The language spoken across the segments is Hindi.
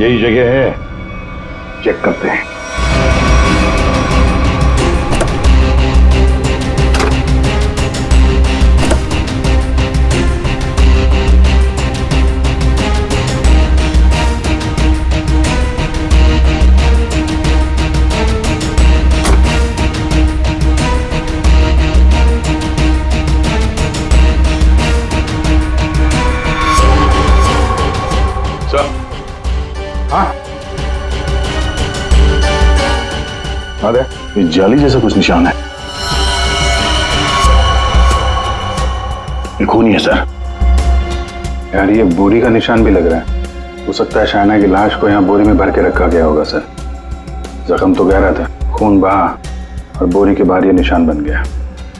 यही जगह है, चेक करते हैं। अरे ये जाली जैसा कुछ निशान है, ये खून ही है सर। यार ये बोरी का निशान भी लग रहा है। हो सकता है शायना की लाश को यहाँ बोरी में भर के रखा गया होगा सर। जख्म तो गहरा था, खून बहा और बोरी के बाहर ये निशान बन गया।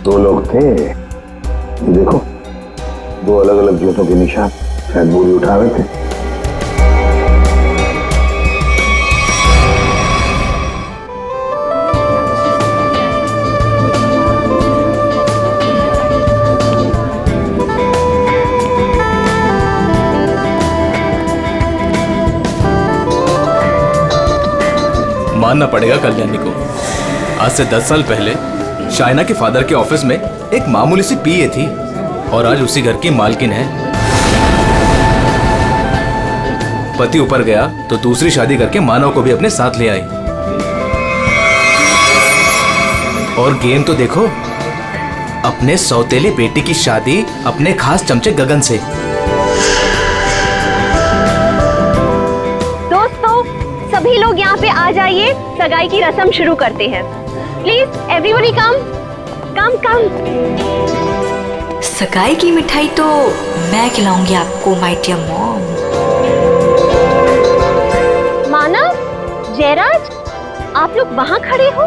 2 लोग थे, ये देखो 2 अलग अलग जूतों के निशान, शायद बोरी उठा रहे थे। मानना पड़ेगा कल्याणी को, आज से 10 साल पहले शायना के फादर के ऑफिस में एक मामूली सी पीए थी और आज उसी घर की मालकिन है। पति ऊपर गया तो दूसरी शादी करके मानव को भी अपने साथ ले आई। और गेम तो देखो, अपने सौतेली बेटी की शादी अपने खास चमचे गगन से। सभी लोग यहाँ पे आ जाइए, सगाई की रस्म शुरू करते हैं। प्लीज एवरीबॉडी कम कम कम। सगाई की मिठाई तो मैं खिलाऊंगी आपको माय डियर मॉम। मानव, जयराज, आप लोग वहाँ खड़े हो?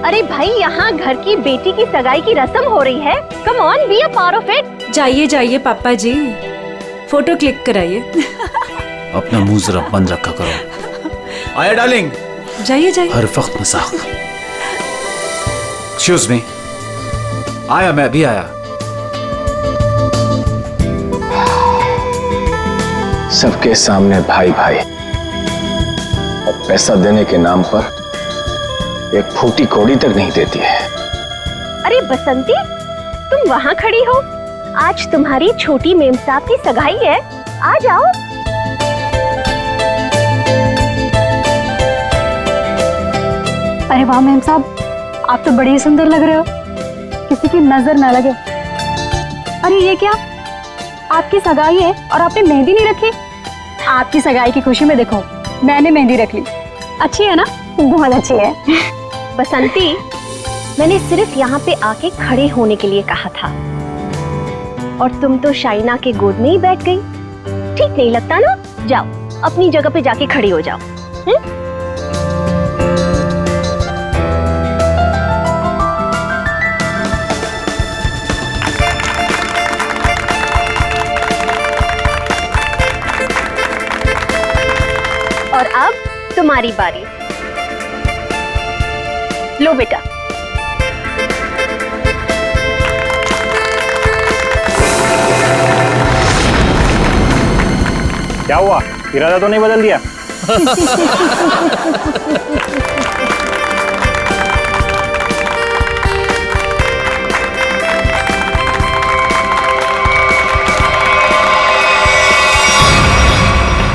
अरे भाई, यहाँ घर की बेटी की सगाई की रस्म हो रही है। Come on, be a part of it. जाइए जाइए पापा जी, फोटो क्लिक कराइए। अपना मुंह जरा बंद रखा करो। आया डार्लिंग, जाइए जाइए। हर वक्त मजाक। एक्सक्यूज मी, आया, मैं अभी आया। सबके सामने भाई भाई, और पैसा देने के नाम पर एक फूटी कौड़ी तक नहीं देती है। अरे बसंती, तुम वहाँ खड़ी हो? आज तुम्हारी छोटी मेम साहब की सगाई है, आ जाओ। अरे वाह मेम साहब, आप तो बड़ी सुंदर लग रहे हो, किसी की नजर ना लगे। अरे ये क्या, आपकी सगाई है और आपने मेहंदी नहीं रखी? आपकी सगाई की खुशी में देखो, मैंने मेहंदी रख ली। अच्छी है ना? बहुत अच्छी है। बसंती, मैंने सिर्फ यहाँ पे आके खड़े होने के लिए कहा था, और तुम तो शाइना के गोद में ही बैठ गई। ठीक नहीं लगता ना? जाओ अपनी जगह पे जाके खड़ी हो जाओ। और अब तुम्हारी बारी। लो बेटा। क्या हुआ, इरादा तो नहीं बदल दिया?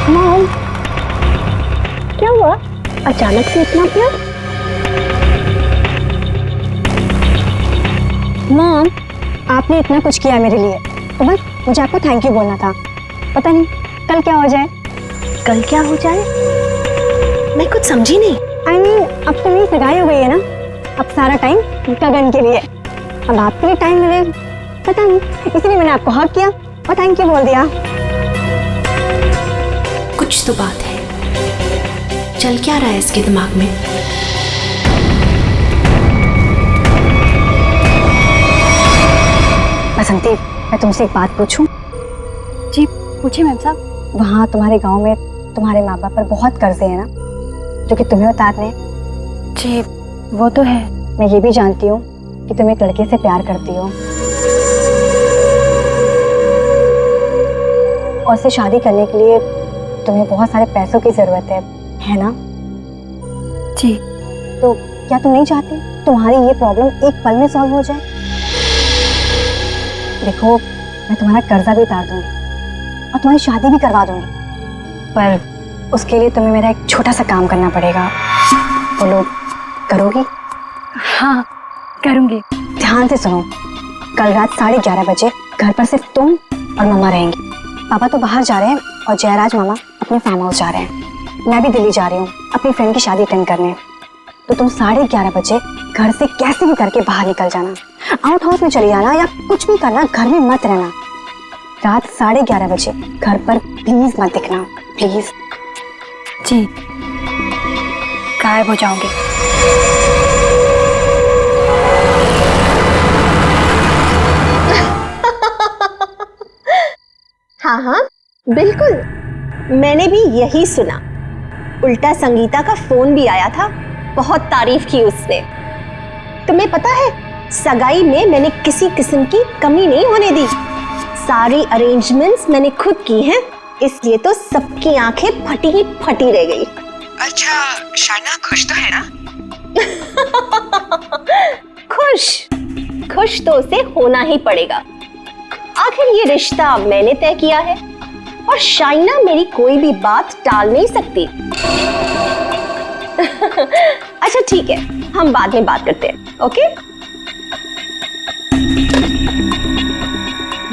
मॉम, क्या हुआ? अचानक से इतना प्यार? मॉम, आपने इतना कुछ किया मेरे लिए, तो बस मुझे आपको थैंक यू बोलना था। पता नहीं कल क्या हो जाए। कल क्या हो जाए? मैं कुछ समझी नहीं। I mean, अब तो मेरी सगाई हो गई है ना, अब सारा टाइम गगन के लिए। अब आपके लिए टाइम मिले, पता नहीं, इसलिए मैंने आपको हक किया और थैंक यू बोल दिया। कुछ तो बात है, चल क्या रहा है इसके दिमाग में? बसंती, मैं तुमसे एक बात पूछूं? जी पूछिए मैम साहब। वहाँ तुम्हारे गांव में तुम्हारे माँ बाप पर बहुत कर्जे हैं ना, जो कि तुम्हें उतारने? जी वो तो है। मैं ये भी जानती हूँ कि तुम एक लड़के से प्यार करती हो और उससे शादी करने के लिए तुम्हें बहुत सारे पैसों की जरूरत है ना? जी। तो क्या तुम नहीं चाहती तुम्हारी ये प्रॉब्लम एक पल में सॉल्व हो जाए? देखो, मैं तुम्हारा कर्जा भी उतार दूंगी और तुम्हारी शादी भी करवा दूंगी, पर उसके लिए तुम्हें मेरा एक छोटा सा काम करना पड़ेगा। बोलो, करोगी? हाँ, करूँगी। ध्यान से सुनो, कल रात 11:30 बजे घर पर सिर्फ तुम और मम्मा रहेंगी। पापा तो बाहर जा रहे हैं और जयराज मामा अपने फार्म हाउस जा रहे हैं। मैं भी दिल्ली जा रही हूँ अपनी फ्रेंड की शादी अटेंड करने। तो तुम 11:30 बजे घर से कैसे भी करके बाहर निकल जाना, आउट हाउस में चली जाना या कुछ भी करना, घर में मत रहना। रात 11:30 बजे घर पर प्लीज मत दिखना, प्लीज। जी, गायब हो जाऊंगी। हाँ हाँ, बिल्कुल, मैंने भी यही सुना। उल्टा संगीता का फोन भी आया था, बहुत तारीफ की उसने। तुम्हें पता है, सगाई में मैंने किसी किस्म की कमी नहीं होने दी। सारी अरेंजमेंट्स मैंने खुद की हैं, इसलिए तो सबकी आंखें फटी ही फटी रह गई। अच्छा, शाइना खुश तो है ना? खुश तो उसे होना ही पड़ेगा। आखिर ये रिश्ता मैंने तय किया है और शाइना मेरी कोई भी बात टाल नहीं सकती। अच्छा ठीक है, हम बाद में बात करते हैं, ओके?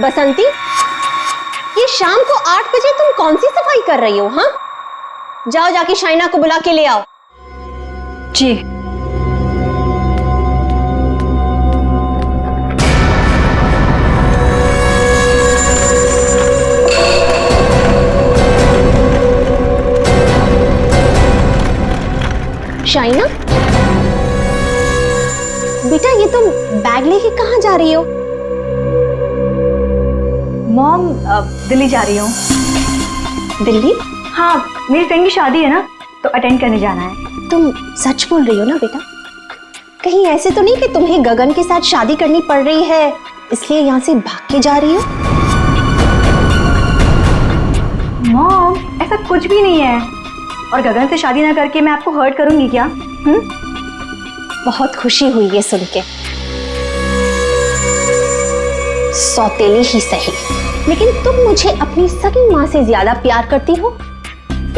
बसंती, ये शाम को 8 बजे तुम कौन सी सफाई कर रही हो? हाँ, जाओ जाके शाइना को बुला के ले आओ। जी। शाइना, बेटा ये तुम बैग लेके कहाँ जा रही हो? मॉम, दिल्ली जा रही हूँ। दिल्ली? हाँ, मेरी फ्रेंड की शादी है ना, तो अटेंड करने जाना है। तुम सच बोल रही हो ना बेटा? कहीं ऐसे तो नहीं कि तुम्हें गगन के साथ शादी करनी पड़ रही है, इसलिए यहाँ से भाग के जा रही हो? मॉम, ऐसा कुछ भी नहीं है। और गगन से शादी ना करके मैं आपको हर्ट करूंगी क्या? बहुत खुशी हुई ये सुन के। सौतेली ही सही, लेकिन तुम मुझे अपनी सगी माँ से ज्यादा प्यार करती हो,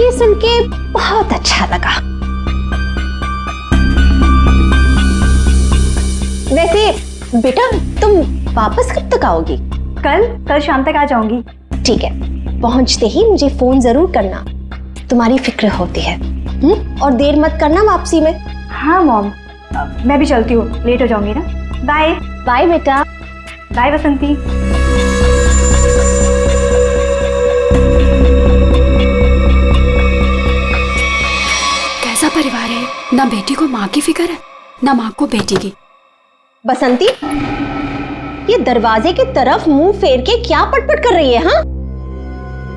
ये सुन के बहुत अच्छा लगा। वैसे बेटा, तुम वापस कब तक आओगी? कल शाम तक आ जाऊंगी। ठीक है, पहुंचते ही मुझे फोन जरूर करना, तुम्हारी फिक्र होती है। और देर मत करना वापसी में। हाँ मॉम, मैं भी चलती हूँ, लेट हो जाऊंगी ना। बाय। बाय बेटा। बाय बसंती। कैसा परिवार है, ना बेटी को माँ की फिक्र है, ना माँ को बेटी की। बसंती, ये दरवाजे की तरफ मुंह फेर के क्या पटपट कर रही है? हाँ,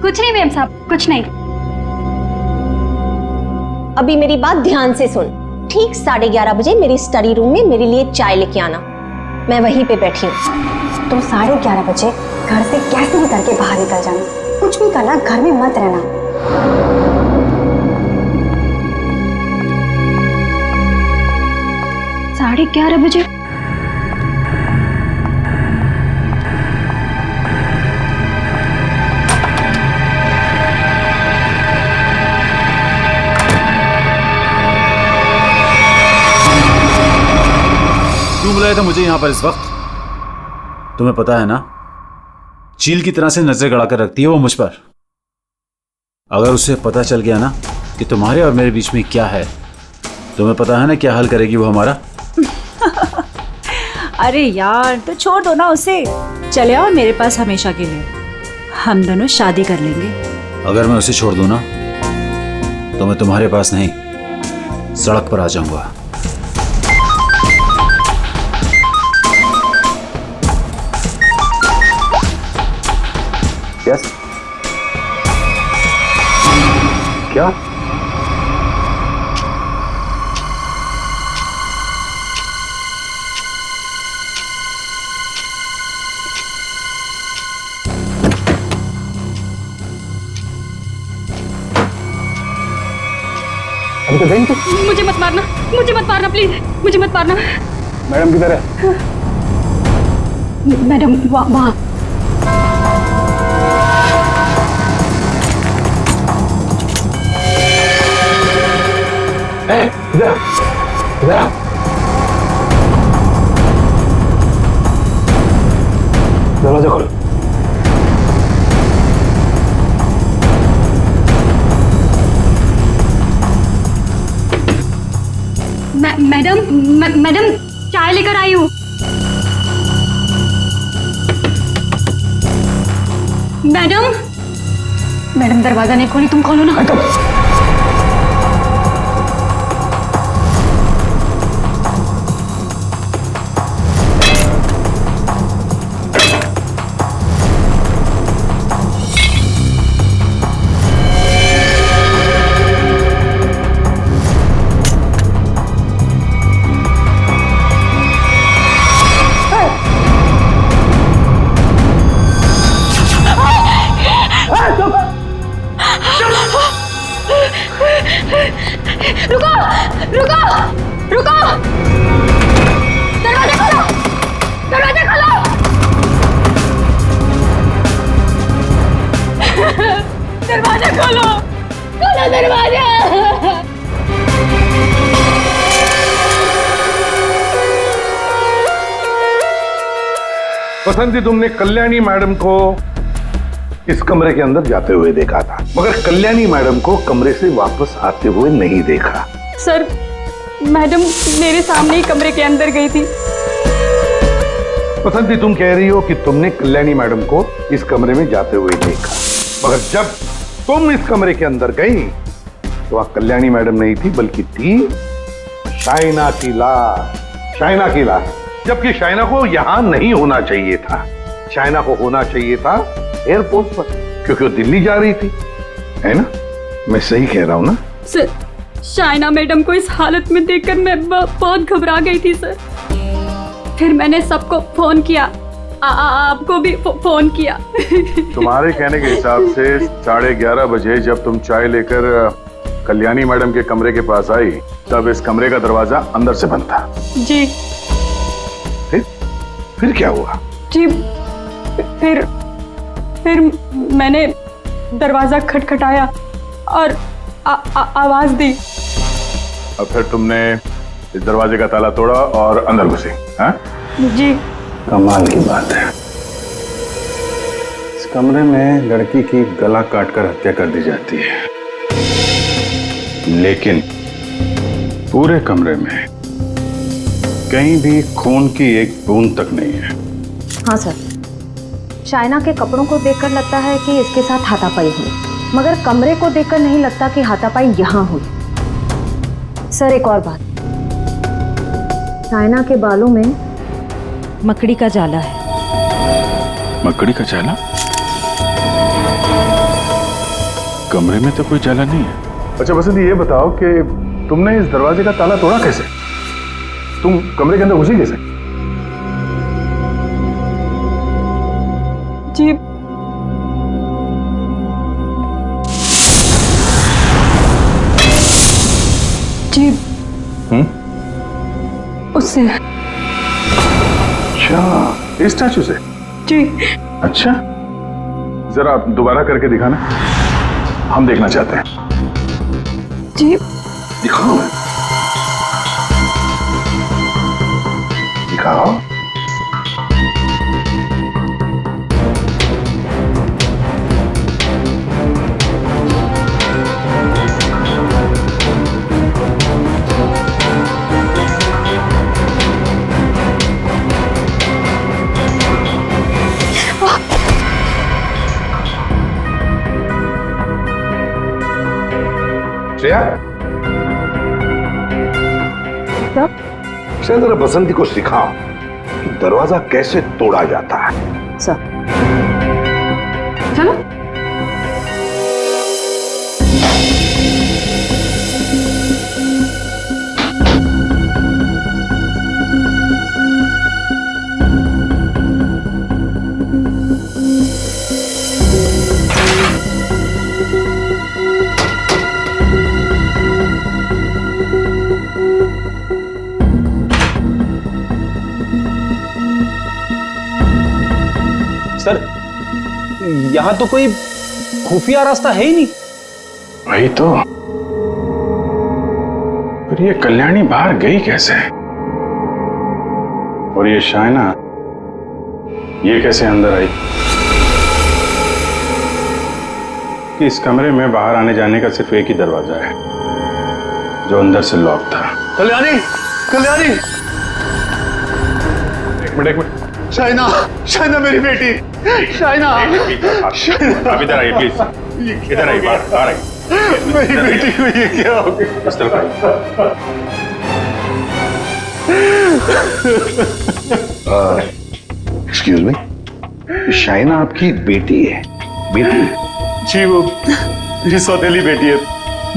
कुछ नहीं मैम साहब, कुछ नहीं। अभी मेरी बात ध्यान से सुन। ठीक 11:30 बजे मेरी स्टडी रूम में मेरे लिए चाय लेके आना, मैं वहीं पे बैठी हूँ। तुम 11:30 बजे घर से कैसे भी करके बाहर निकल जाना, कुछ भी करना, घर में मत रहना। 11:30 बजे? क्यों बुलाया था मुझे यहाँ पर इस वक्त? तुम्हें पता है ना, चील की तरह से नजर गड़ाकर रखती है वो मुझ पर। अगर उसे पता चल गया ना कि तुम्हारे और मेरे बीच में क्या है, तुम्हें पता है ना क्या हाल करेगी वो हमारा। अरे यार, तो छोड़ दो ना उसे, चले आओ मेरे पास हमेशा के लिए, हम दोनों शादी कर लेंगे। अगर मैं उसे छोड़ दूं ना, तो मैं तुम्हारे पास नहीं, सड़क पर आ जाऊंगा। यस, क्या? अभी तो गई थी। मुझे मत मारना प्लीज, मुझे मत मारना। मैडम किधर है? मैडम वहाँ। इधर इधर दरवाजा खोलो। मैडम चाय लेकर आई हूँ। मैडम दरवाजा नहीं खोली, तुम खोलो ना। रुको दरवाजा खोलो दरवाजा। बसंती, तुमने कल्याणी मैडम को इस कमरे के अंदर जाते हुए देखा था, मगर कल्याणी मैडम को कमरे से वापस आते हुए नहीं देखा। सर, मैडम मेरे सामने ही कमरे के अंदर गई थी। बसंती, तुम कह रही हो कि तुमने कल्याणी मैडम को इस कमरे में जाते हुए देखा, मगर जब तुम इस कमरे के अंदर गई तो वहां कल्याणी मैडम नहीं थी, बल्कि थी शाइना की लाश। शाइना की लाश, जबकि शाइना को यहां नहीं होना चाहिए था। शाइना को होना चाहिए था एयरपोर्ट पर, क्योंकि वो दिल्ली जा रही थी, है ना? मैं सही कह रहा हूं ना? सर, शाइना मैडम को इस हालत में देखकर मैं बहुत घबरा गई थी सर। फिर मैंने सबको फोन किया, आपको भी फोन किया। तुम्हारे कहने के हिसाब से 11:30 बजे जब तुम चाय लेकर कल्याणी मैडम के कमरे के पास आई, तब इस कमरे का दरवाजा अंदर से बंद था। जी। फिर क्या हुआ? जी, फिर मैंने दरवाजा खटखटाया और आवाज दी। और फिर तुमने इस दरवाजे का ताला तोड़ा और अंदर घुसे? हाँ? जी। कमाल की बात है, इस कमरे में लड़की की गला काटकर हत्या कर दी जाती है, लेकिन पूरे कमरे में कहीं भी खून की एक बूंद तक नहीं है। हाँ सर, शाइना के कपड़ों को देखकर लगता है कि इसके साथ हाथापाई हुई, मगर कमरे को देखकर नहीं लगता कि हाथापाई यहाँ हुई। सर, एक और बात, शाइना के बालों में मकड़ी का जाला है। मकड़ी का जाला? कमरे में तो कोई जाला नहीं है। अच्छा बसंती, ये बताओ कि तुमने इस दरवाजे का ताला तोड़ा कैसे? तुम कमरे के अंदर घुसी कैसे? जी, उससे। अच्छा, इस स्टैचू से? जी। अच्छा, जरा दोबारा करके दिखाना, हम देखना चाहते हैं। जी। दिखाओ, दिखाओ। श्रेया, श्रेया, जरा बसंती को सिखाओ कि दरवाजा कैसे तोड़ा जाता है। सर, चलो। सर, यहाँ तो कोई खुफिया रास्ता है ही नहीं। वही तो। पर ये कल्याणी बाहर गई कैसे? और ये शायना ये कैसे अंदर आई? कि इस कमरे में बाहर आने जाने का सिर्फ एक ही दरवाजा है जो अंदर से लॉक था। कल्याणी, कल्याणी, एक मिनट। शाइना, शाइना मेरी बेटी, शाइना, आप इधर आइए प्लीज, इधर आइए, बाहर आइए। मेरी बेटी को ये क्या हो गया? इस तरफ आइए। एक्सक्यूज मी, शाइना आपकी बेटी है? बेटी? जी, वो मेरी सौतेली बेटी है।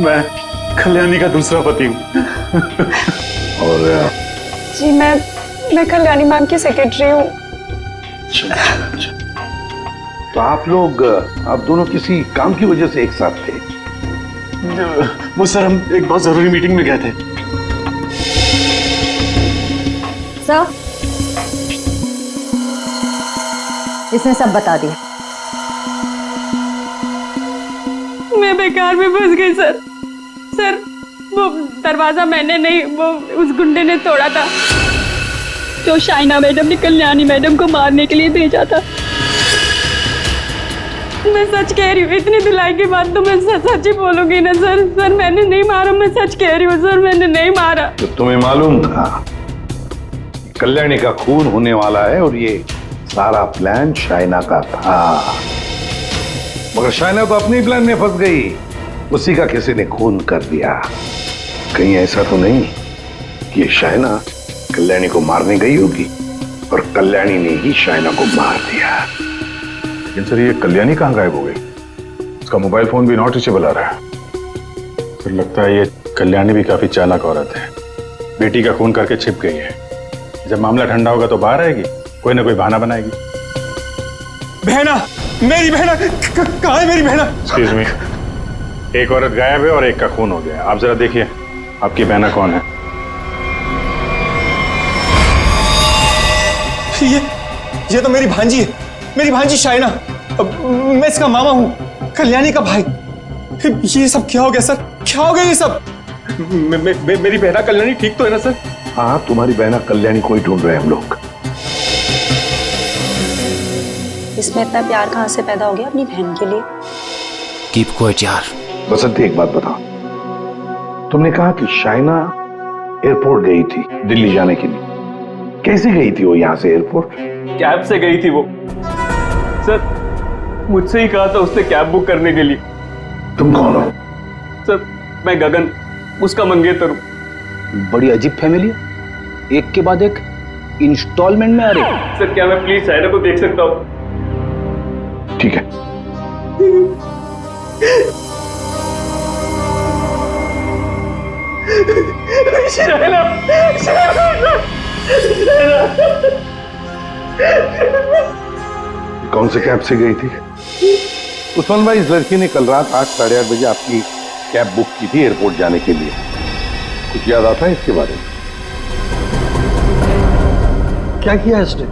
मैं कल्याणी का दूसरा पति हूँ। और जी मैं कल्याणी मैम की सेक्रेटरी हूँ। अच्छा। तो आप दोनों किसी काम की वजह से एक साथ थे? वो सर, हम एक बहुत जरूरी मीटिंग में गए थे। सर, इसने सब बता दिया। मैं बेकार में फंस गई सर। सर, वो दरवाजा मैंने नहीं, वो उस गुंडे ने तोड़ा था जो शाइना मैडम ने कल्याणी मैडम को मारने के लिए भेजा था। मैं सच कह रही हूँ, इतनी धुलाई के बाद तो मैं सच ही बोलूंगी ना सर। सर, मैंने नहीं मारा, मैं सच कह रही हूँ सर, मैंने नहीं मारा। तो तुम्हें मालूम था कल्याणी का खून होने वाला है और ये सारा प्लान शाइना का था, मगर शाइना तो अपनी प्लान में फंस गई। उसी का किसी ने खून कर दिया। कहीं ऐसा तो नहीं कि शाइना कल्याणी को मारने गई होगी और कल्याणी ने ही शाइना को मार दिया? लेकिन सर, ये कल्याणी कहाँ गायब हो गई? उसका मोबाइल फोन भी नॉट रीचेबल आ रहा है। फिर लगता है ये कल्याणी भी काफी चालाक औरत है, बेटी का खून करके छिप गई है। जब मामला ठंडा होगा तो बाहर आएगी, कोई ना कोई बहाना बनाएगी। बहना, मेरी बहना कहाँ है? मेरी बहना। एक्सक्यूज मी, एक औरत गायब है और एक का खून हो गया। आप जरा देखिए आपकी बहना कौन है। ये तो मेरी भांजी है, मेरी भांजी शाइना। मैं इसका मामा हूँ, कल्याणी का भाई। ये सब क्या हो गया सर? क्या हो गया ये सब? मेरी बहना कल्याणी ठीक तो है ना सर? हाँ, तुम्हारी बहना कल्याणी को ही ढूंढ रहे हैं हम लोग। इसमें इतना प्यार कहाँ से पैदा हो गया अपनी बहन के लिए? कीप क्वाइट यार। बसंती, एक बात बताओ, तुमने कहा कि शाइना एयरपोर्ट गई थी दिल्ली जाने के लिए। कैसे गई थी वो यहाँ से एयरपोर्ट? कैब से गई थी वो सर। मुझसे ही कहा था उसने कैब बुक करने के लिए। तुम कौन हो? सर, मैं गगन, उसका मंगेतर हूँ। बड़ी अजीब फैमिली है, एक के बाद एक इंस्टॉलमेंट में आ रहे। सर, क्या मैं प्लीज शाइना को देख सकता हूँ? ठीक है। शाइना, कौन से कैब से गई थी? उस्मान भाई, इस लड़की ने कल रात 8, साढ़े 8 बजे आपकी कैब बुक की थी एयरपोर्ट जाने के लिए। कुछ याद आता है इसके बारे में? क्या किया इसने?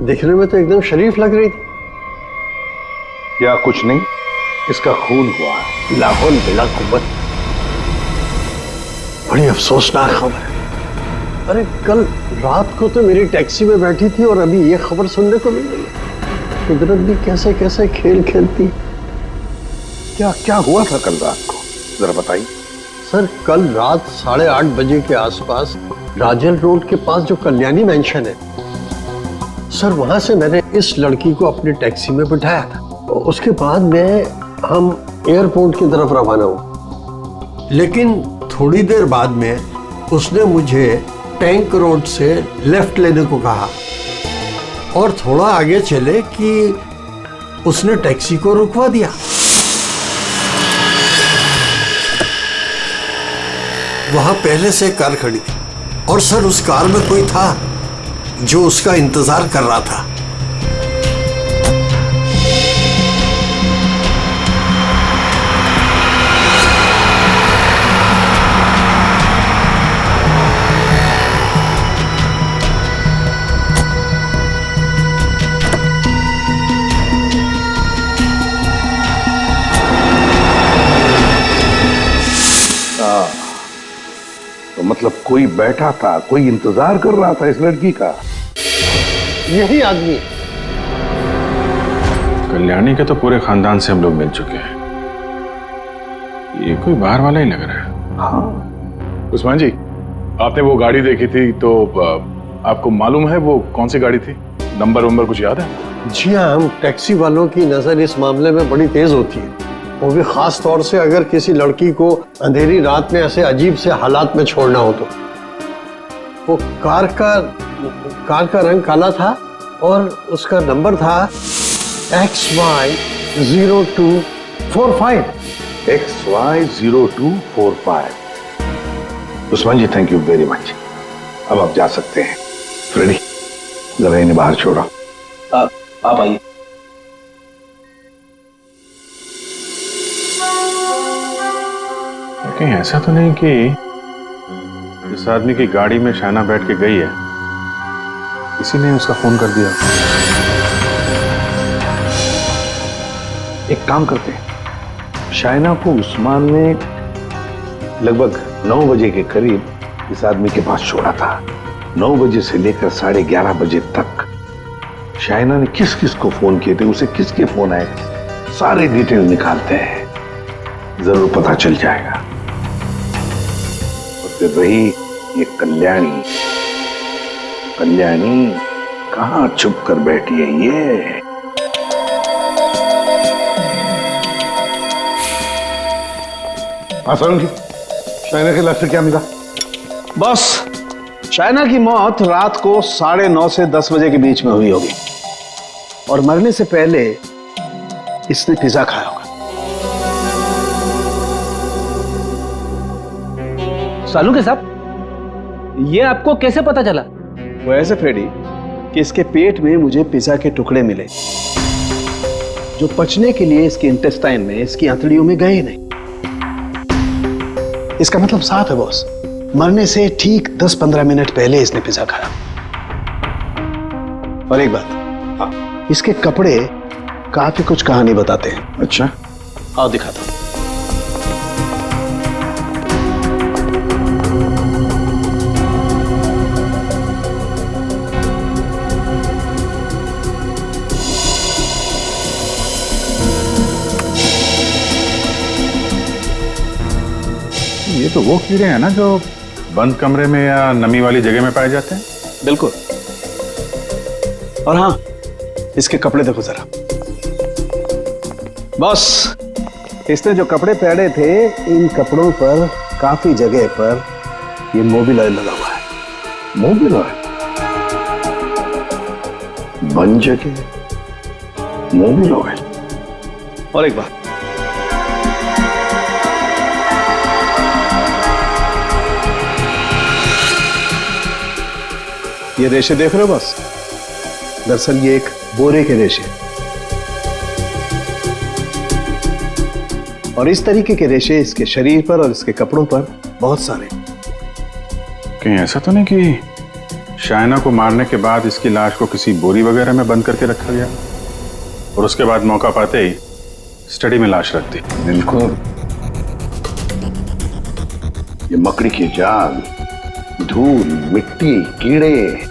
दिखने में तो एकदम शरीफ लग रही थी। क्या कुछ नहीं, इसका खून हुआ है। लाहौल बिला कुव्वत। बड़ी अफसोसनाक खबर है। अरे, कल रात को तो मेरी टैक्सी में बैठी थी और अभी ये खबर सुनने को मिल रही है। कुदरत भी कैसे कैसे खेल खेलती। क्या क्या हुआ था कल रात को, जरा बताइए। सर, कल रात 8:30 बजे के आसपास राजल रोड के पास जो कल्याणी मैंशन है सर, वहां से मैंने इस लड़की को अपनी टैक्सी में बिठाया था। उसके बाद हम एयरपोर्ट की तरफ रवाना हुए। लेकिन थोड़ी देर बाद में उसने मुझे टैंक रोड से लेफ्ट लेने को कहा और थोड़ा आगे चले कि उसने टैक्सी को रुकवा दिया। वहां पहले से कार खड़ी थी और सर, उस कार में कोई था जो उसका इंतजार कर रहा था। तो मतलब कोई बैठा था, कोई इंतजार कर रहा था इस लड़की का। यही आदमी है। कल्याणी के तो पूरे खानदान से हम लोग मिल चुके हैं, ये कोई बाहर वाला ही लग रहा है। हाँ उस्मान जी, आपने वो गाड़ी देखी थी तो आपको मालूम है वो कौन सी गाड़ी थी? नंबर वंबर कुछ याद है? जी हाँ, हम टैक्सी वालों की नजर इस मामले में बड़ी तेज होती है, वो भी खास तौर से अगर किसी लड़की को अंधेरी रात में ऐसे अजीब से हालात में छोड़ना हो तो। वो कार का रंग काला था और उसका नंबर था XY0245। XY0245। Usman ji, thank you very much. अब आप जा सकते हैं। फ्रेडी, जरा इन्हें बाहर छोड़ो। आप आइए। कहीं ऐसा तो नहीं कि इस आदमी की गाड़ी में शायना बैठ के गई है, किसी ने उसका फोन कर दिया? एक काम करते हैं, शायना को उस्मान ने लगभग 9 बजे के करीब इस आदमी के पास छोड़ा था। 9 बजे से लेकर 11:30 बजे तक शायना ने किस किस को फोन किए थे, उसे किसके फोन आए, सारे डिटेल निकालते हैं, जरूर पता चल जाएगा। और फिर रही ये कल्याणी कहां छुप कर बैठी है ये? सारुण, शायना के लाश से क्या मिला? बस शायना की मौत रात को 9:30 से 10 बजे के बीच में हुई होगी और मरने से पहले इसने पिज्जा खाया होगा। सालू के साहब, ये आपको कैसे पता चला? वो ऐसे फ्रेडी कि इसके पेट में मुझे पिज्जा के टुकड़े मिले जो पचने के लिए इसके इंटेस्टाइन में, इसकी आंतड़ियों में गए नहीं। इसका मतलब साफ है बॉस, मरने से ठीक 10-15 मिनट पहले इसने पिज्जा खाया। और एक बात, इसके कपड़े काफी कुछ कहानी बताते हैं। अच्छा, आओ दिखाता हूं। ये तो वो कीड़े हैं ना जो बंद कमरे में या नमी वाली जगह में पाए जाते हैं? बिल्कुल। और हाँ, इसके कपड़े देखो जरा। बस इसने जो कपड़े पहने थे, इन कपड़ों पर काफी जगह पर ये मोबिल ऑयल लगा हुआ है। Mobil oil? बंद जगह मोबिल ऑयल? और एक बात, ये रेशे देख रहे हो बस, दरअसल ये एक बोरे के रेशे, और इस तरीके के रेशे इसके शरीर पर और इसके कपड़ों पर बहुत सारे। कहीं ऐसा तो नहीं कि शायना को मारने के बाद इसकी लाश को किसी बोरी वगैरह में बंद करके रखा गया और उसके बाद मौका पाते ही स्टडी में लाश रख दी? बिल्कुल। ये मकड़ी की जाल, धूल, मिट्टी, कीड़े,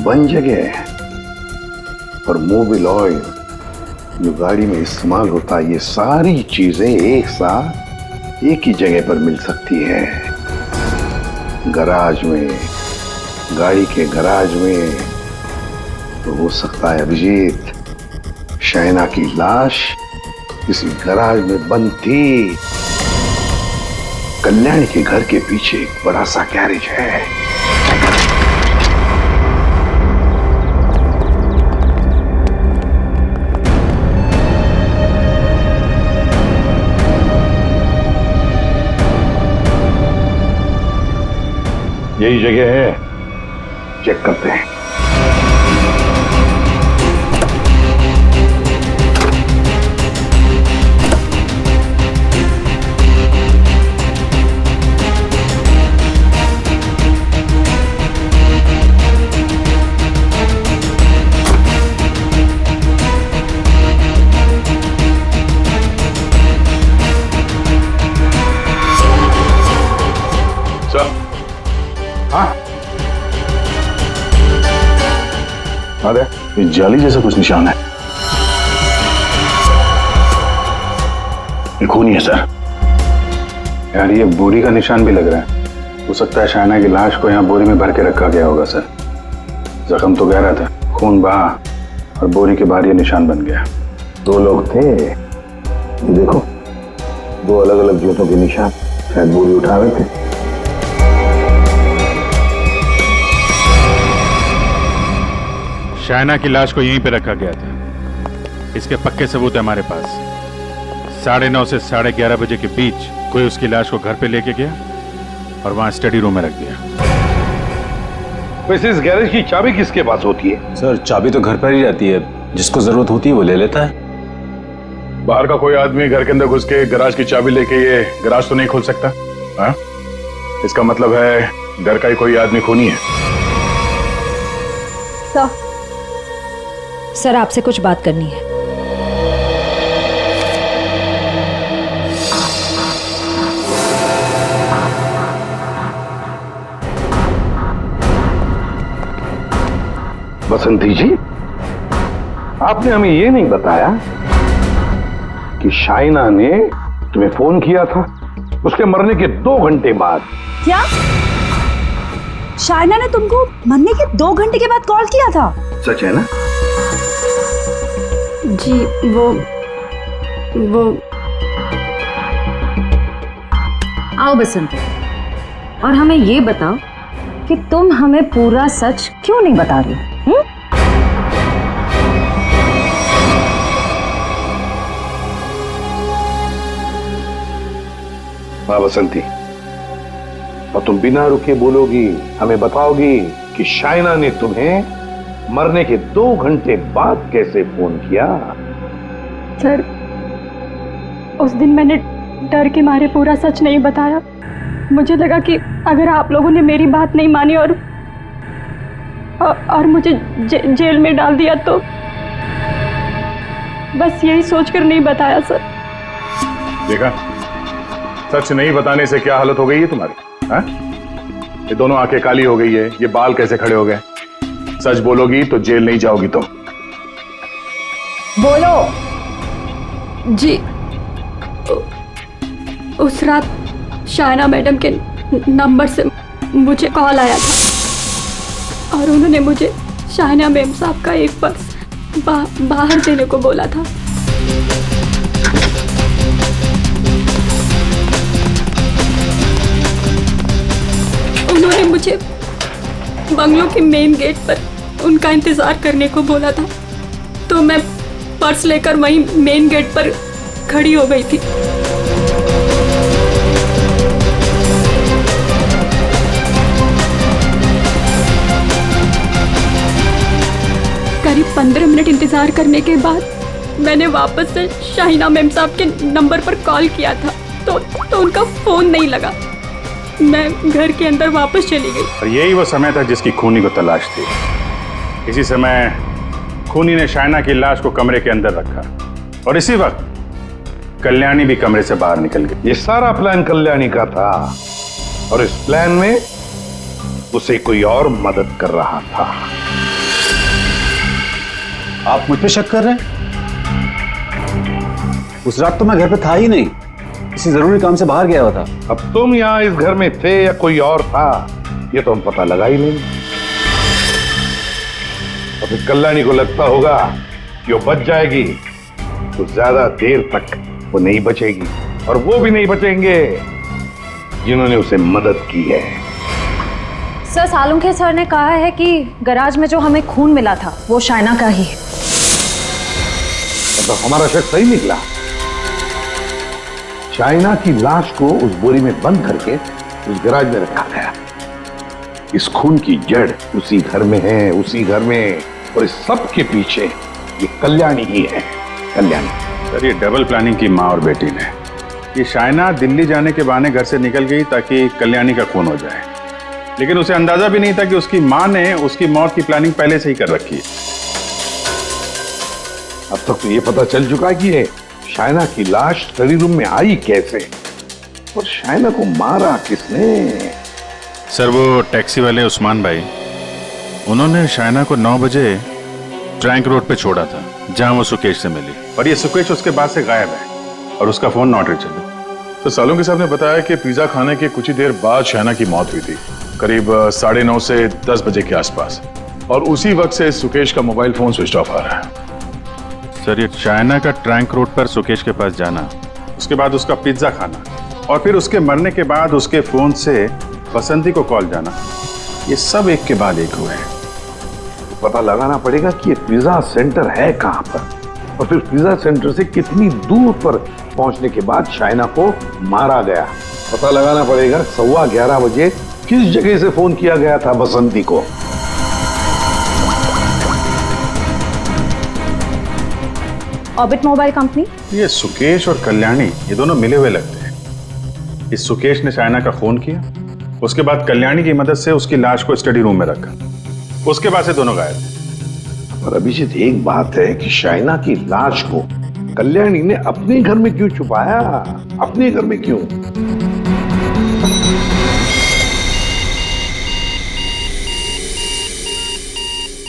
बंद जगह और मोबिल ऑयल जो गाड़ी में इस्तेमाल होता है, ये सारी चीजें एक साथ एक ही जगह पर मिल सकती है। गराज में, गाड़ी के गराज में। तो हो सकता है अभिजीत, शायना की लाश किसी गराज में बंद थी। कल्याणी के घर के पीछे एक बड़ा सा गैरेज है। यही जगह है, चेक करते हैं। हाँ अरे ये जाली जैसा कुछ निशान है। ये खून ही है सर। यार ये बोरी का निशान भी लग रहा है। हो सकता है शाइना की लाश को यहाँ बोरी में भर के रखा गया होगा सर। जख्म तो गहरा था, खून बहा और बोरी के बाहर ये निशान बन गया। 2 लोग थे, ये देखो 2 अलग अलग जूतों के निशान, शायद बोरी उठा रहे थे। शाइना की लाश को यहीं पे रखा गया था। इसके पक्के सबूत है हमारे पास। 9:30 से 11:30 बजे के बीच कोई उसकी लाश को घर पे लेके गया और वहां स्टडी रूम में रख दिया। वैसे इस गैरेज की चाबी किसके पास होती है? सर चाबी तो घर पर ही रहती है, जिसको जरूरत होती है वो ले लेता है। बाहर का कोई आदमी घर के अंदर घुस के गराज की चाबी लेके ये गराज तो नहीं खोल सकता। हाँ? इसका मतलब है घर का ही कोई आदमी खूनी है। सर आपसे कुछ बात करनी है। बसंती जी, आपने हमें ये नहीं बताया कि शाइना ने तुम्हें फोन किया था उसके मरने के 2 घंटे बाद। क्या शाइना ने तुमको मरने के 2 घंटे के बाद कॉल किया था? सच है ना? जी वो आओ बसंती, और हमें ये बताओ कि तुम हमें पूरा सच क्यों नहीं बता रही? हाँ बसंती, और तुम बिना रुके बोलोगी, हमें बताओगी कि शाइना ने तुम्हें मरने के 2 घंटे बाद कैसे फोन किया? सर उस दिन मैंने डर के मारे पूरा सच नहीं बताया। मुझे लगा कि अगर आप लोगों ने मेरी बात नहीं मानी और मुझे जेल में डाल दिया तो बस यही सोचकर नहीं बताया सर। देखा, सच नहीं बताने से क्या हालत हो गई है तुम्हारी। हाँ? ये दोनों आंखें काली हो गई है, ये बाल कैसे खड़े हो गए। सच बोलोगी तो जेल नहीं जाओगी तुम। बोलो। जी उस रात शाइना मैडम के नंबर से मुझे कॉल आया था और उन्होंने मुझे शाइना मैम साहब का एक पर्स बाहर देने को बोला था। उन्होंने मुझे बंगलों के मेन गेट पर उनका इंतजार करने को बोला था, तो मैं पर्स लेकर वहीं मेन गेट पर खड़ी हो गई थी। करीब 15 मिनट इंतजार करने के बाद मैंने वापस से शाइना मैम साहब के नंबर पर कॉल किया था, तो उनका फोन नहीं लगा। मैं घर के अंदर वापस चली गई। और यही वो समय था जिसकी खूनी को तलाश थी। इसी समय खूनी ने शाइना की लाश को कमरे के अंदर रखा और इसी वक्त कल्याणी भी कमरे से बाहर निकल गई। ये सारा प्लान कल्याणी का था और इस प्लान में उसे कोई और मदद कर रहा था। आप मुझ पे शक कर रहे हैं? उस रात तो मैं घर पे था ही नहीं, किसी जरूरी काम से बाहर गया हुआ था। अब तुम यहाँ इस घर में थे या कोई और था, ये तो हम पता लगा ही नहीं। और फिर कल्याणी को लगता होगा कि वो बच जाएगी, तो ज्यादा देर तक वो नहीं बचेगी, और वो भी नहीं बचेंगे जिन्होंने उसे मदद की है। सर सालुंखे सर ने कहा है कि गैराज में जो हमें खून मिला था वो शाइना का ही है। तो हमारा शक सही निकला। शाइना की लाश को उस बोरी में बंद करके उस गैराज में रखा गया। इस खून की जड़ उसी घर में है, उसी घर में, और इस सब के पीछे ये कल्याणी ही है। कल्याणी। सर ये डबल प्लानिंग की माँ और बेटी ने। ये शाइना दिल्ली जाने के बहाने घर से निकल गई ताकि कल्याणी का खून हो जाए, लेकिन उसे अंदाजा भी नहीं था कि उसकी माँ ने उसकी मौत की प्लानिंग पहले से ही कर रखी है। अब तक तो ये पता चल चुका है कि ये शाइना की लाश स्टडी रूम में आई कैसे, और शाइना को मारा किसने। सर वो टैक्सी वाले उस्मान भाई, उन्होंने शाइना को 9 बजे ट्रैंक रोड पे छोड़ा था जहां वो सुकेश से मिली, और ये सुकेश उसके बाद से गायब है और उसका फोन नॉट रीचेबल। तो सालों के साहब ने बताया कि पिज्जा खाने के कुछ ही देर बाद शाइना की मौत हुई थी, करीब 9:30 से 10 बजे के आसपास, और उसी वक्त से सुकेश का मोबाइल फोन स्विच ऑफ आ रहा है। सर ये शाइना का ट्रैंक रोड पर सुकेश के पास जाना, उसके बाद उसका पिज्जा खाना, और फिर उसके मरने के बाद उसके फोन से बसंती को कॉल जाना, ये सब एक के बाद एक हुए हैं। पता लगाना पड़ेगा कि ये पिज्जा सेंटर है कहां पर, और फिर पिज्जा सेंटर से कितनी दूर पर पहुंचने के बाद शाइना को मारा गया। पता लगाना पड़ेगा 11:15 बजे किस जगह से फोन किया गया था बसंती को। Orbit mobile company. ये सुकेश और कल्याणी ये दोनों मिले हुए लगते हैं। इस सुकेश ने शाइना का फोन किया, उसके बाद कल्याणी की मदद से उसकी लाश को स्टडी रूम में रखा, उसके बाद से दोनों गायब थे। पर अभिजीत एक बात है कि शाइना की लाश को कल्याणी ने अपने घर में क्यों छुपाया? अपने घर में क्यों?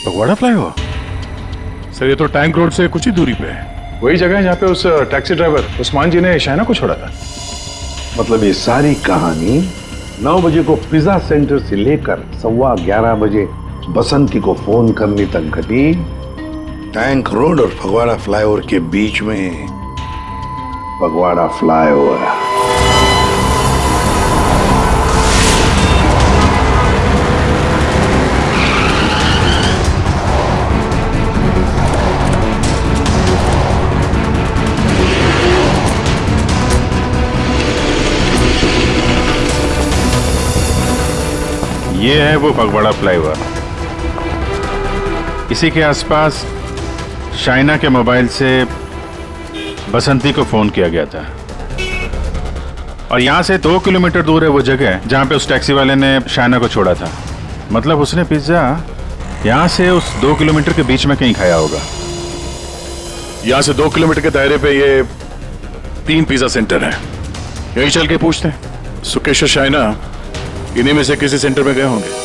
फगवाड़ा फ्लाईओवर? सर ये तो टैंक रोड से कुछ ही दूरी पे है, वही जगह है जहाँ पे उस टैक्सी ड्राइवर उस्मान जी ने शाइना को छोड़ा था। मतलब ये सारी कहानी 9 बजे को पिज्जा सेंटर से लेकर 11:15 बजे बसंती को फोन करने तक घटी टैंक रोड और फगवाड़ा फ्लाईओवर के बीच में। फगवाड़ा फ्लाईओवर। ये है वो फगवाड़ा फ्लाईओवर। इसी के आसपास शाइना के मोबाइल से बसंती को फोन किया गया था, और यहां से 2 किलोमीटर दूर है वो जगह जहां पे उस टैक्सी वाले ने शाइना को छोड़ा था। मतलब उसने पिज्जा यहां से उस 2 किलोमीटर के बीच में कहीं खाया होगा। यहाँ से 2 किलोमीटर के दायरे पे ये 3 पिज्जा सेंटर हैं। यही चल के पूछते हैं, सुकेश और शाइना इन्हीं में से किसी सेंटर में गए होंगे।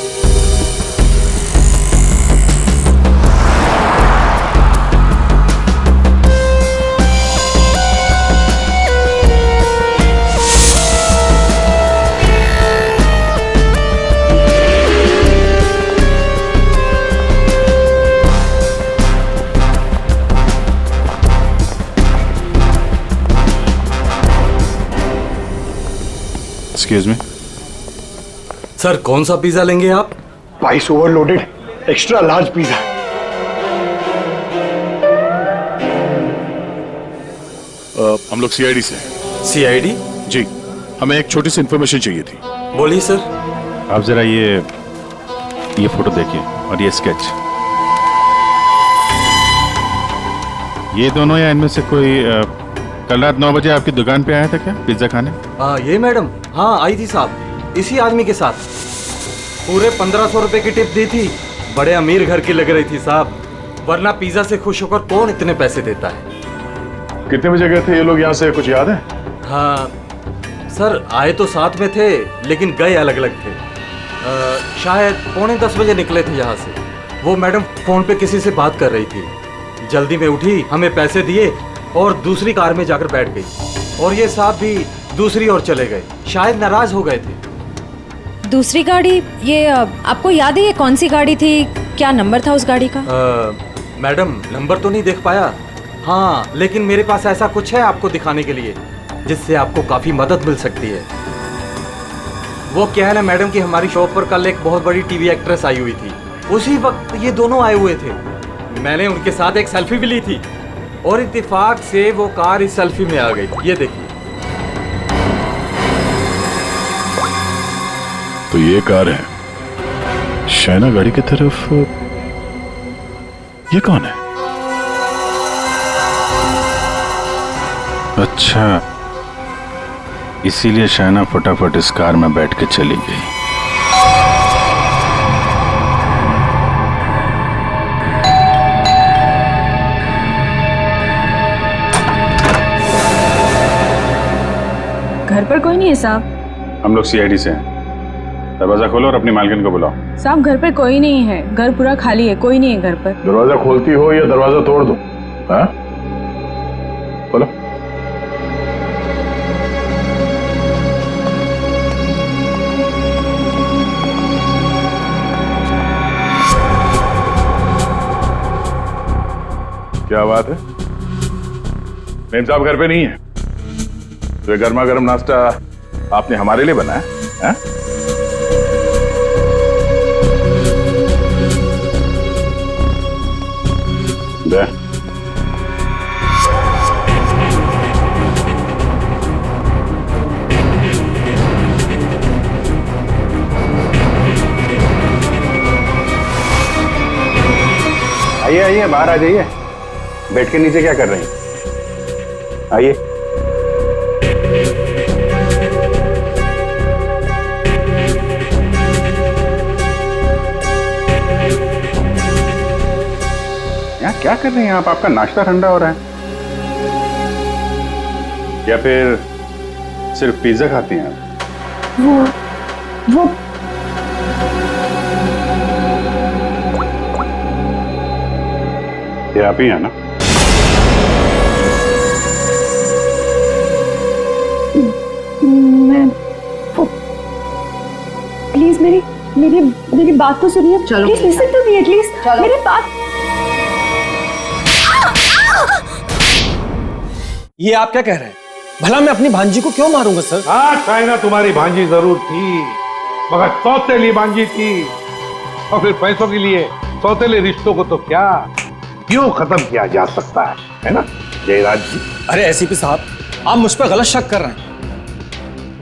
एक्सक्यूज मी सर, कौन सा पिज्जा लेंगे आप? 22 ओवरलोडेड एक्स्ट्रा लार्ज पिज्जा। हम लोग सीआईडी से। सीआईडी? जी, हमें एक छोटी सी इंफॉर्मेशन चाहिए थी। बोलिए सर। आप जरा ये फोटो देखिए और ये स्केच। ये दोनों या इनमें से कोई कल रात 9 बजे आपकी दुकान पे आया था क्या पिज्जा खाने? ये मैडम, हाँ आई थी साहब, इसी आदमी के साथ। पूरे 1500 रुपए की टिप दी थी। बड़े अमीर घर की लग रही थी साहब, वरना पिज्जा से खुश होकर कौन इतने पैसे देता है। कितने बजे गए थे ये लोग यहाँ से, कुछ याद है? हाँ सर, आए तो साथ में थे लेकिन गए अलग अलग थे। शायद 9:45 बजे निकले थे यहाँ से। वो मैडम फोन पे किसी से बात कर रही थी, जल्दी में उठी, हमें पैसे दिए और दूसरी कार में जाकर बैठ गई, और ये साहब भी दूसरी ओर चले गए, शायद नाराज हो गए थे। दूसरी गाड़ी, ये आपको याद है ये कौन सी गाड़ी थी? क्या नंबर था उस गाड़ी का? मैडम नंबर तो नहीं देख पाया, हाँ लेकिन मेरे पास ऐसा कुछ है आपको दिखाने के लिए जिससे आपको काफी मदद मिल सकती है। वो क्या है ना मैडम कि हमारी शॉप पर कल एक बहुत बड़ी टीवी एक्ट्रेस आई हुई थी, उसी वक्त ये दोनों आए हुए थे। मैंने उनके साथ एक सेल्फी भी ली थी और इत्तेफाक से वो कार इस सेल्फी में आ गई। ये देखिए। तो ये कार है शाइना गाड़ी की तरफ। ये कौन है? अच्छा, इसीलिए शाइना फटाफट इस कार में बैठ के चली गई। घर पर कोई नहीं है साहब? हम लोग सीआईडी से हैं। दरवाजा खोलो और अपनी मालकिन को बुलाओ। साहब घर पे कोई नहीं है, घर पूरा खाली है, कोई नहीं है घर पर। दरवाजा खोलती हो या दरवाजा तोड़ दो? हाँ, बोलो। क्या बात है, मेम साहब घर पे नहीं है? तो ये गर्मा गर्म नाश्ता आपने हमारे लिए बनाया है? दे। आइए आइए, बाहर आ जाइए। बेड के नीचे क्या कर रही हैं? आइए। यहाँ क्या कर रही हैं आप? आपका नाश्ता ठंडा हो रहा है या फिर सिर्फ पिज्जा खाती हैं आप? वो ये आप ही हैं ना? मैं प्लीज मेरी बात तो सुनिए। Please listen to me at least. मेरी बात। ये आप क्या कह रहे हैं? भला मैं अपनी भांजी को क्यों मारूंगा सर? हाँ, शाइना तुम्हारी भांजी जरूर थी, मगर सौतेली भांजी थी। और फिर पैसों के लिए सौतेले रिश्तों को तो क्या क्यों खत्म किया जा सकता है ना जयराज जी? अरे एसीपी साहब, आप मुझ पर गलत शक कर रहे हैं।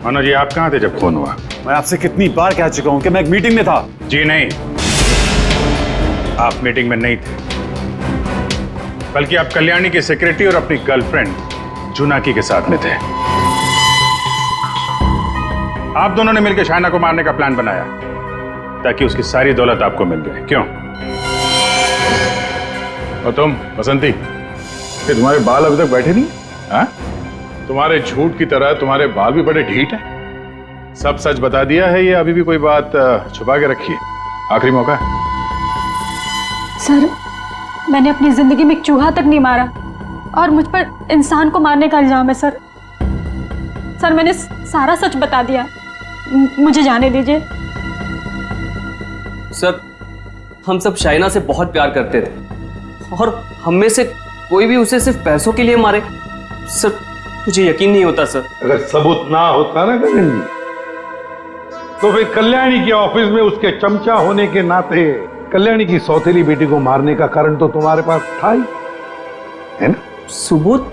मनोज जी, आप कहाँ थे जब फोन हुआ? मैं आपसे कितनी बार कह चुका हूं कि मैं एक मीटिंग में था। जी नहीं, आप मीटिंग में नहीं थे, बल्कि आप कल्याणी के सेक्रेटरी और अपनी गर्लफ्रेंड जुनाकी के साथ में थे। आप दोनों ने मिलकर शाइना को मारने का प्लान बनाया ताकि उसकी सारी दौलत आपको मिल जाए। क्यों? और तुम बसंती, कि तुम्हारे बाल अभी तक बैठे नहीं? हाँ, तुम्हारे झूठ की तरह तुम्हारे बाल भी बड़े ढीठ हैं। सब सच बता दिया है या अभी भी कोई बात छुपा के रखी है? आखिरी मौका है। सर, मैंने अपनी जिंदगी में एक चूहा तक नहीं मारा और मुझ पर इंसान को मारने का इल्जाम है सर। सर, मैंने सारा सच बता दिया, मुझे जाने दीजिए। सर, हम सब शाइना से बहुत प्यार करते थे और हम में से कोई भी उसे सिर्फ पैसों के लिए मारे, सर मुझे यकीन नहीं होता सर। अगर सबूत ना होता ना गगन जी, तो फिर कल्याणी के ऑफिस में उसके चमचा होने के नाते कल्याणी की सौतेली बेटी को मारने का कारण तो तुम्हारे पास था ही, है ना? सबूत?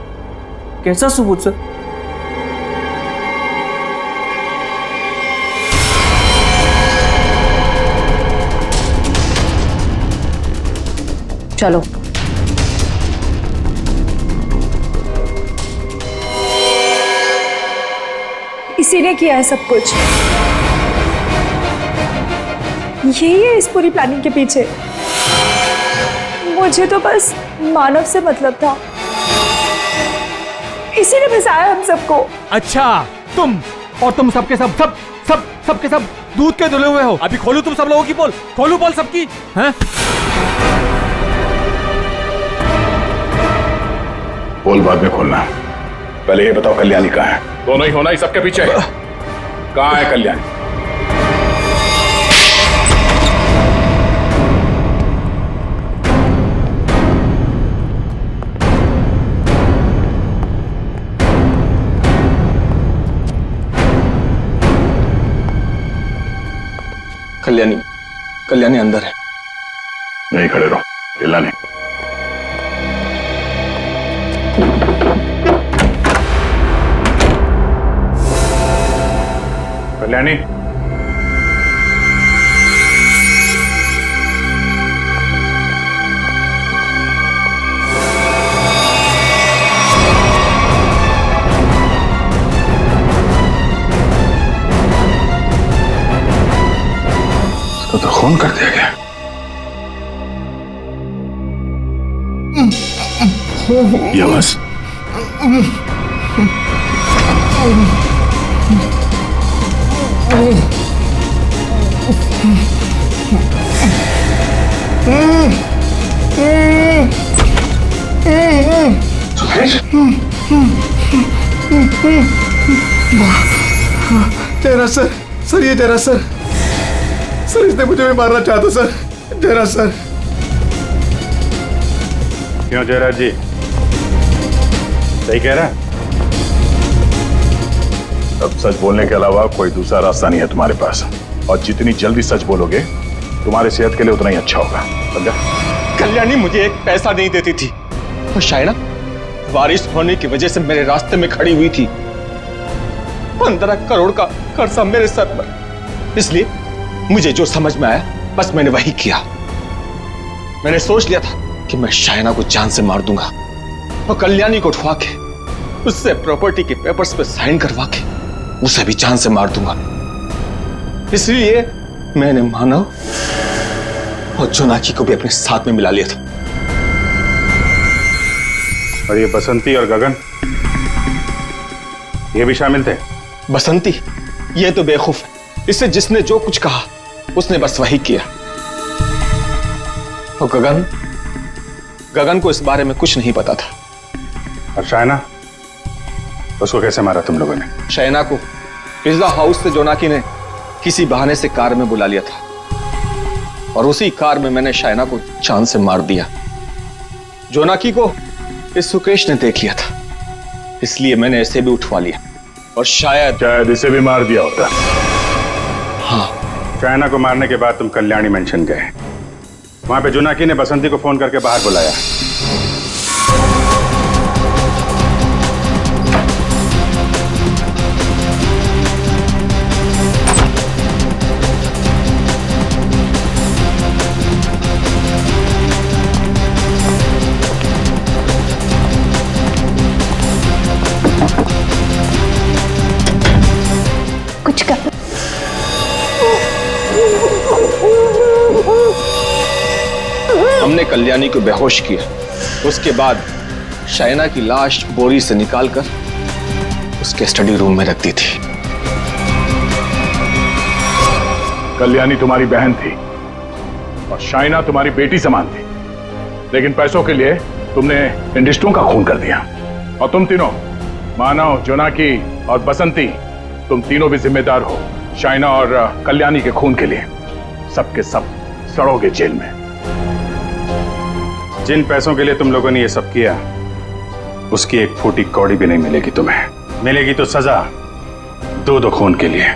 कैसा सबूत सर? चलो। इसी ने किया है सब कुछ। यही है इस पूरी प्लानिंग के पीछे। मुझे तो बस मानव से मतलब था, इसी ने फंसाया हम सबको। अच्छा, तुम और तुम सबके सबके सब दूध के धुले हुए हो। अभी खोलू तुम सब लोगों की पोल? खोलू पोल सबकी? हैं? पोल बाद में खोलना, पहले ये बताओ कल्याणी कहाँ है? दोनों ही होना ही सबके पीछे है। कहाँ है कल्याणी? कल्याणी अंदर है। नहीं, खड़े रहो, हिलना नहीं। कल्याणी, तो खून कर दिया गया। ये बस जयराज सर, सर ये जयराज सर, सर इसने मुझे भी मारना चाहता सर, जयराज सर। क्यों जयराज जी, सही कह रहा है? अब सच बोलने के अलावा कोई दूसरा रास्ता नहीं है तुम्हारे पास, और जितनी जल्दी सच बोलोगे तुम्हारी सेहत के लिए उतना ही अच्छा होगा, समझा? कल्याणी मुझे एक पैसा नहीं देती थी, और शायना बारिश होने की वजह से मेरे रास्ते में खड़ी हुई थी। 15 करोड़ का कर्जा मेरे सर पर, इसलिए मुझे जो समझ में आया बस मैंने वही किया। मैंने सोच लिया था कि मैं शायना को जान से मार दूंगा और कल्याणी को उठवा के उससे प्रॉपर्टी के पेपर्स पे साइन करवा के उसे भी जान से मार दूंगा। इसलिए मैंने मानव और जोनाकी को भी अपने साथ में मिला लिया था। और ये बसंती और गगन, ये भी शामिल थे? बसंती ये तो बेवकूफ है, इससे जिसने जो कुछ कहा उसने बस वही किया। और गगन को इस बारे में कुछ नहीं पता था। और शायना, उसको कैसे मारा तुम लोगों ने? शायना को पिज्जा हाउस से जोनाकी ने किसी बहाने से कार में बुला लिया था, और उसी कार में मैंने शायना को जान से मार दिया। जोनाकी को इस सुकेश ने देख लिया था, इसलिए मैंने इसे भी उठवा लिया, और शायद इसे भी मार दिया होता। हाँ। शायना को मारने के बाद तुम कल्याणी मेंशन गए, वहां पे जोनाकी ने बसंती को फोन करके बाहर बुलाया। कुछ कर। हमने कल्याणी को बेहोश किया, उसके बाद शायना की लाश बोरी से निकालकर उसके स्टडी रूम में रख दी थी। कल्याणी तुम्हारी बहन थी और शाइना तुम्हारी बेटी समान थी, लेकिन पैसों के लिए तुमने इन रिश्तों का खून कर दिया। और तुम तीनों, मानव, जोनाकी और बसंती, तुम तीनों भी जिम्मेदार हो शाइना और कल्याणी के खून के लिए। सबके सब सड़ोगे जेल में। जिन पैसों के लिए तुम लोगों ने ये सब किया, उसकी एक फूटी कौड़ी भी नहीं मिलेगी तुम्हें। मिलेगी तो सजा 2-2 खून के लिए।